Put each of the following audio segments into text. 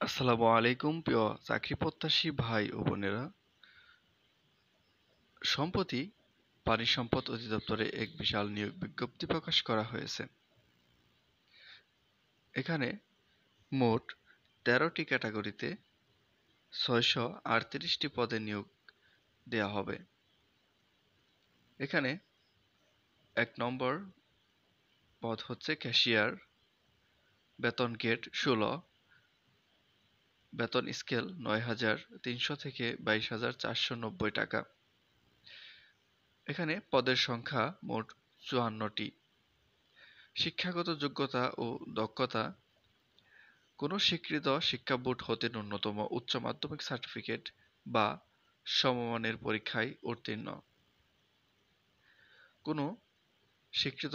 আসসালামু আলাইকুম প্রিয় চাকরি প্রত্যাশী ভাই ও বোনেরা। সম্প্রতি পানি সম্পদ অধিদপ্তরে এক বিশাল নিয়োগ বিজ্ঞপ্তি প্রকাশ করা হয়েছে। এখানে মোট ১৩টি ক্যাটাগরিতে ৬৩৮টি পদে নিয়োগ দেয়া হবে। এখানে ১ নম্বর পদ হচ্ছে ক্যাশিয়ার, বেতন গ্রেড ১৬, বেতন স্কেল ৯,৩০০ থেকে ২২,৪৯০ টাকা। এখানে পদের সংখ্যা মোট ৫৪টি। শিক্ষাগত যোগ্যতা ও দক্ষতা: কোনো স্বীকৃত শিক্ষা বোর্ড হতে ন্যূনতম উচ্চ মাধ্যমিক সার্টিফিকেট বা সমমানের পরীক্ষায় উত্তীর্ণ। কোনো স্বীকৃত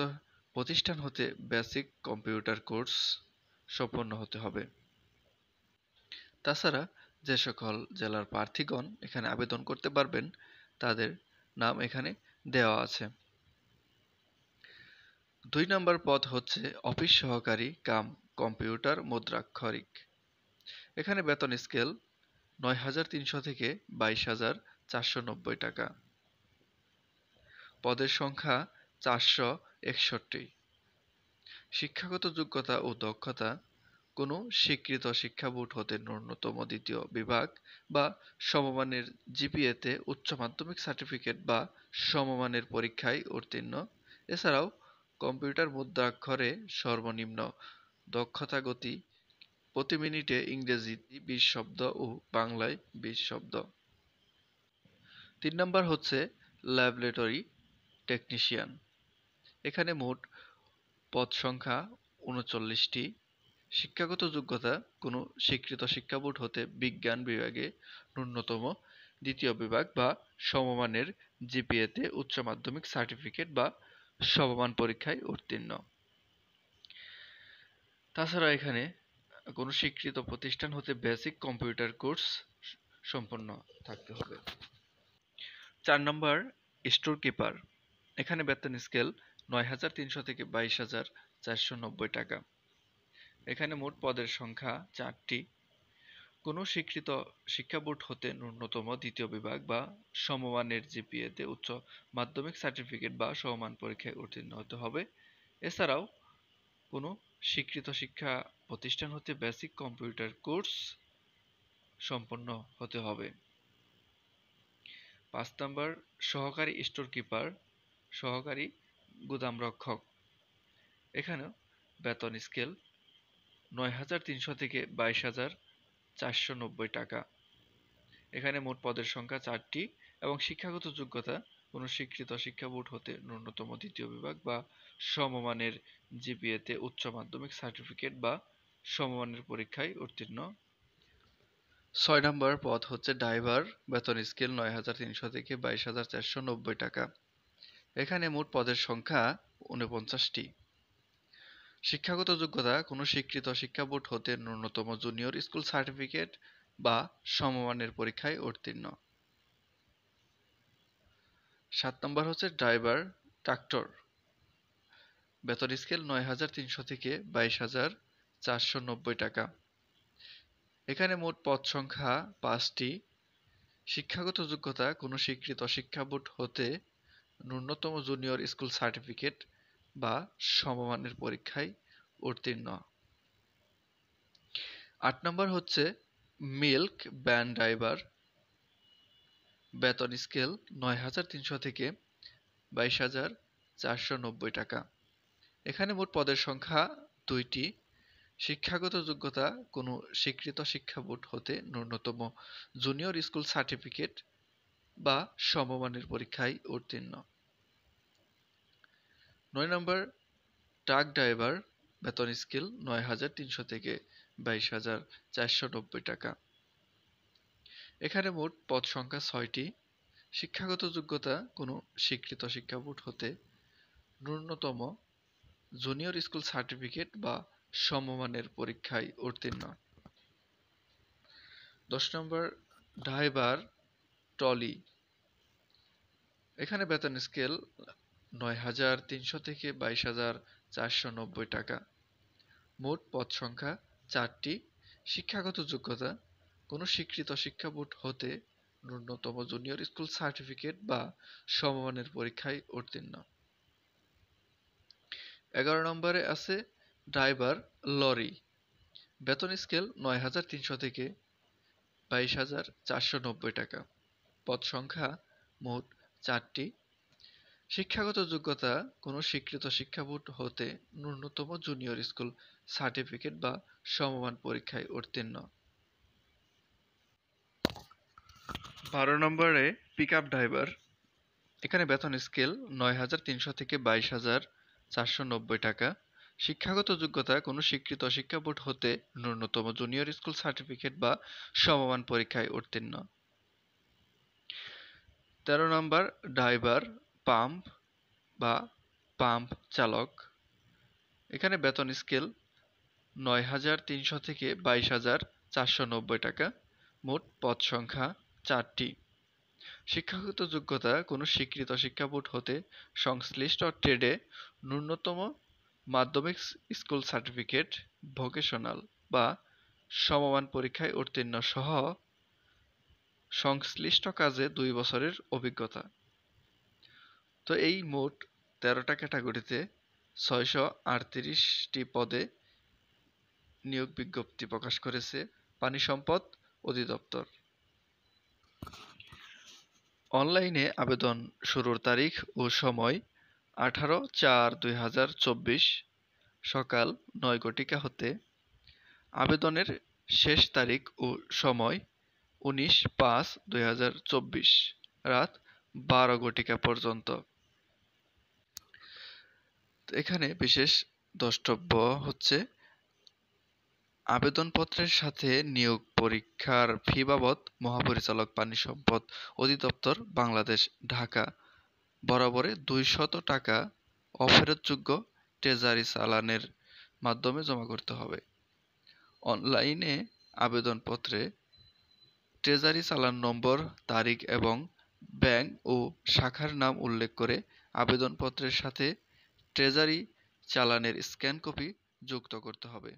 প্রতিষ্ঠান হতে বেসিক কম্পিউটার কোর্স সম্পন্ন হতে হবে। তাছাড়া যে সকল জেলার প্রার্থীগণ এখানে আবেদন করতে পারবেন তাদের নাম এখানে দেওয়া আছে। ২ নম্বর পদ হচ্ছে অফিস সহকারী কাম কম্পিউটার মুদ্রাক্ষরিক। এখানে বেতন স্কেল ৯,৩০০ থেকে ২২,৪৯০ টাকা। পদের সংখ্যা ৪৬১। শিক্ষাগত যোগ্যতা ও দক্ষতা: কোনো স্বীকৃত শিক্ষা বোর্ড হতে ন্যূনতম দ্বিতীয় বিভাগ বা সমমানের জিপিএতে উচ্চ মাধ্যমিক সার্টিফিকেট বা সমমানের পরীক্ষায় উত্তীর্ণ। এছাড়াও কম্পিউটার মুদ্রাক্ষরে সর্বনিম্ন দক্ষতা গতি প্রতি মিনিটে ইংরেজি ২০ শব্দ ও বাংলায় ২০ শব্দ। ৩ নম্বর হচ্ছে ল্যাবরেটরি টেকনিশিয়ান। এখানে মোট পদ সংখ্যা ৩৯টি। শিক্ষাগত যোগ্যতা: কোনো স্বীকৃত শিক্ষা বোর্ড হতে বিজ্ঞান বিভাগে ন্যূনতম দ্বিতীয় বিভাগ বা সমমানের জিপিএতে উচ্চ মাধ্যমিক সার্টিফিকেট বা সমমান পরীক্ষায় উত্তীর্ণ। তাছাড়া এখানে কোনো স্বীকৃত প্রতিষ্ঠান হতে বেসিক কম্পিউটার কোর্স সম্পন্ন থাকতে হবে। ৪ নম্বর স্টোর কিপার। এখানে বেতন স্কেল ৯,৩০০ থেকে ২২,৪৯০ টাকা। এখানে মোট পদের সংখ্যা ৪টি। কোনো স্বীকৃত শিক্ষা বোর্ড হতে ন্যূনতম দ্বিতীয় বিভাগ বা সমমানের জিপিএতে উচ্চ মাধ্যমিক সার্টিফিকেট বা সমমান পরীক্ষায় উত্তীর্ণ হতে হবে। এছাড়াও কোনো স্বীকৃত শিক্ষা প্রতিষ্ঠান হতে বেসিক কম্পিউটার কোর্স সম্পন্ন হতে হবে। ৫ নম্বর সহকারী স্টোর কিপার, সহকারী গুদামরক্ষক। এখানেও বেতন স্কেল ৯,৩০০ থেকে ২২,৪৯০ টাকা। এখানে মোট পদের সংখ্যা ৪টি এবং শিক্ষাগত যোগ্যতা: কোনো স্বীকৃত শিক্ষা বোর্ড হতে ন্যূনতম দ্বিতীয় বিভাগ বা সমমানের জিপিএতে উচ্চ মাধ্যমিক সার্টিফিকেট বা সমমানের পরীক্ষায় উত্তীর্ণ। ৬ নম্বর পদ হচ্ছে ড্রাইভার, বেতন স্কেল ৯,৩০০ থেকে ২২,৪৯০ টাকা। এখানে মোট পদের সংখ্যা ৪৯টি। শিক্ষাগত যোগ্যতা: কোনো স্বীকৃত শিক্ষা বোর্ড হতে ন্যূনতম জুনিয়র স্কুল সার্টিফিকেট বা সমমানের পরীক্ষায় উত্তীর্ণ। ৭ নম্বর হচ্ছে ড্রাইভার ট্রাক্টর, বেতন স্কেল ৯,৩০০ থেকে ২২,৪৯০ টাকা। এখানে মোট পদ সংখ্যা ৫টি। শিক্ষাগত যোগ্যতা: কোনো স্বীকৃত শিক্ষা বোর্ড হতে ন্যূনতম জুনিয়র স্কুল সার্টিফিকেট বা সমমানের পরীক্ষায় উত্তীর্ণ। ৮ নম্বর হচ্ছে মিল্ক ভ্যান ড্রাইভার, বেতন স্কেল ৯,৩০০ থেকে ২২,৪৯০ টাকা। এখানে মোট পদের সংখ্যা ২টি। শিক্ষাগত যোগ্যতা: কোনো স্বীকৃত শিক্ষা বোর্ড হতে ন্যূনতম জুনিয়র স্কুল সার্টিফিকেট বা সমমানের পরীক্ষায় উত্তীর্ণ। ৯ নম্বর ট্রাক ড্রাইভার, বেতন স্কেল ৯,৩০০ থেকে ২২,৪৯০ টাকা। এখানে মোট পদ সংখ্যা ৬টি। শিক্ষাগত যোগ্যতা: কোনো স্বীকৃত শিক্ষা বোর্ড হতে ন্যূনতম জুনিয়র স্কুল সার্টিফিকেট বা সমমানের পরীক্ষায় উত্তীর্ণ। ১০ নম্বর ড্রাইভার ট্রলি। এখানে বেতন স্কেল ৯,৩০০ থেকে ২২,৪৯০ টাকা। মোট পদ সংখ্যা ৪টি। শিক্ষাগত যোগ্যতা কোনো স্বীকৃত শিক্ষা বোর্ড হতে ন্যূনতম জুনিয়র স্কুল সার্টিফিকেট বা সমমানের পরীক্ষায় উত্তীর্ণ। 11 নম্বরে আছে ড্রাইভার লরি। বেতন স্কেল ৯,৩০০ থেকে ২২,৪৯০ টাকা। পদ সংখ্যা মোট 4টি। শিক্ষাগত যোগ্যতা কোনো স্বীকৃত শিক্ষা বোর্ড হতে ন্যূনতম জুনিয়র স্কুল সার্টিফিকেট বা সমমান পরীক্ষায় উত্তীর্ণ। 12 নম্বরে পিকআপ ড্রাইভার। এখানে বেতন স্কেল ৯,৩০০ থেকে ২২,৪৯০ টাকা। শিক্ষাগত যোগ্যতা কোনো স্বীকৃত শিক্ষা বোর্ড হতে ন্যূনতম জুনিয়র স্কুল সার্টিফিকেট বা সমমান পরীক্ষায় উত্তীর্ণ। 13 নম্বর ড্রাইভার পাম্প বা পাম্প চালক। এখানে বেতন স্কেল ৯,৩০০ থেকে ২২,৪৯০ টাকা। মোট পদ সংখ্যা 4টি। শিক্ষাগত যোগ্যতা কোনো স্বীকৃত শিক্ষা বোর্ড হতে সংশ্লিষ্ট ট্রেডে ন্যূনতম মাধ্যমিক স্কুল সার্টিফিকেট, ভোকেশনাল বা সমমান পরীক্ষায় উত্তীর্ণ সহ সংশ্লিষ্ট কাজে 2 বছরের অভিজ্ঞতা। তো এই মোট 13টা ক্যাটাগরিতে 638টি পদে নিয়োগ বিজ্ঞপ্তি প্রকাশ করেছে পানি সম্পদ অধিদপ্তর। অনলাইনে আবেদন শুরুর তারিখ ও সময় 18/4/2024 সকাল 9 ঘটিকা হতে। আবেদনের শেষ তারিখ ও সময় 19/5/2024 রাত 12 ঘটিকা পর্যন্ত। এখানে বিশেষ দ্রষ্টব্য হচ্ছে আবেদনপত্রের সাথে নিয়োগ পরীক্ষার ফি বাবদ মহাপরিচালক পানি সম্পদ অধিদপ্তর বাংলাদেশ ঢাকা বরাবরে 200 টাকা অফেরতযোগ্য ট্রেজারি চালানের মাধ্যমে জমা করতে হবে। অনলাইনে আবেদনপত্রে ট্রেজারি চালান নম্বর, তারিখ এবং ব্যাংক ও শাখার নাম উল্লেখ করে আবেদনপত্রের সাথে ট্রেজারি চালানের স্ক্যান কপি যুক্ত করতে হবে।